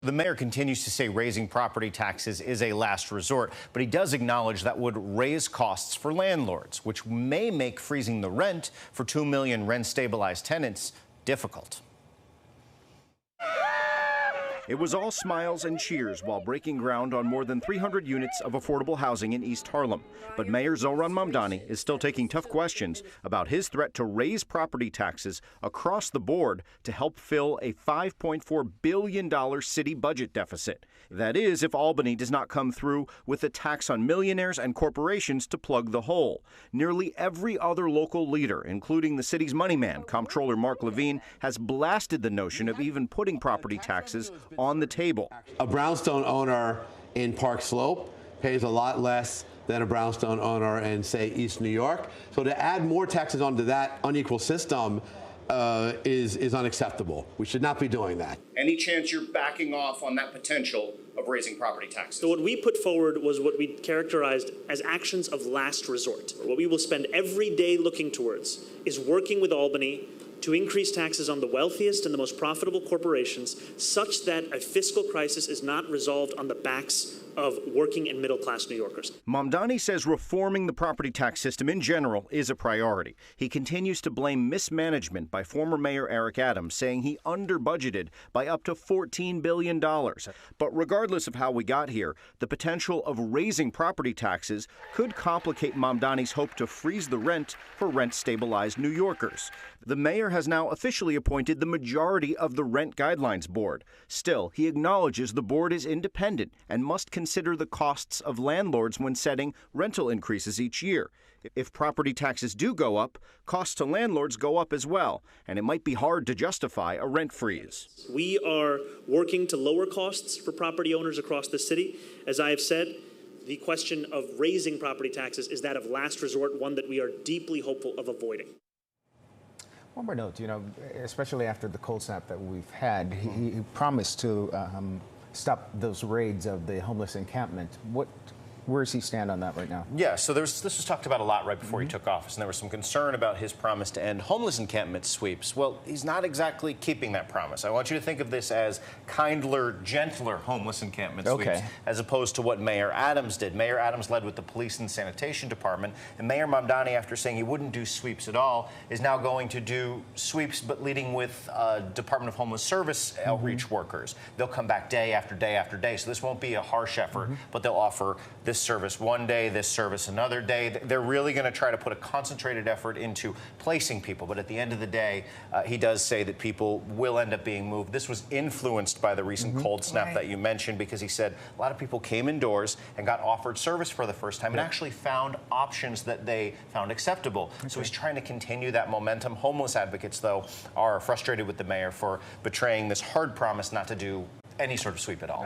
The mayor continues to say raising property taxes is a last resort, but he does acknowledge that would raise costs for landlords, which may make freezing the rent for 2 million rent-stabilized tenants difficult. It was all smiles and cheers while breaking ground on more than 300 units of affordable housing in East Harlem. But Mayor Zohran Mamdani is still taking tough questions about his threat to raise property taxes across the board to help fill a $5.4 billion city budget deficit. That is, if Albany does not come through with a tax on millionaires and corporations to plug the hole. Nearly every other local leader, including the city's money man, Comptroller Mark Levine, has blasted the notion of even putting property taxes on the table. A brownstone owner in Park Slope pays a lot less than a brownstone owner in, say, East New York. So to add more taxes onto that unequal system is unacceptable. We should not be doing that. Any chance you're backing off on that potential of raising property taxes? So what we put forward was what we characterized as actions of last resort. What we will spend every day looking towards is working with Albany to increase taxes on the wealthiest and the most profitable corporations such that a fiscal crisis is not resolved on the backs of working and middle-class New Yorkers. Mamdani says reforming the property tax system in general is a priority. He continues to blame mismanagement by former Mayor Eric Adams, saying he under-budgeted by up to $14 billion. But regardless of how we got here, the potential of raising property taxes could complicate Mamdani's hope to freeze the rent for rent-stabilized New Yorkers. The mayor has now officially appointed the majority of the Rent Guidelines Board. Still, he acknowledges the board is independent and must consider the costs of landlords when setting rental increases each year. If property taxes do go up, costs to landlords go up as well, and it might be hard to justify a rent freeze. We are working to lower costs for property owners across the city. As I have said, the question of raising property taxes is that of last resort, one that we are deeply hopeful of avoiding. One more note, especially after the cold snap that we've had, he promised to stop those raids of the homeless encampment. Where does he stand on that right now? Yeah, so this was talked about a lot right before he took office, and there was some concern about his promise to end homeless encampment sweeps. Well, he's not exactly keeping that promise. I want you to think of this as kindler, gentler homeless encampment sweeps, as opposed to what Mayor Adams did. Mayor Adams led with the police and sanitation department, and Mayor Mamdani, after saying he wouldn't do sweeps at all, is now going to do sweeps, but leading with Department of Homeless Service outreach workers. They'll come back day after day after day, so this won't be a harsh effort, but they'll offer this service one day, this service another day. They're really going to try to put a concentrated effort into placing people. But at the end of the day, he does say that people will end up being moved. This was influenced by the recent cold snap that you mentioned, because he said a lot of people came indoors and got offered service for the first time and actually found options that they found acceptable. So he's trying to continue that momentum. Homeless advocates, though, are frustrated with the mayor for betraying this hard promise not to do any sort of sweep at all.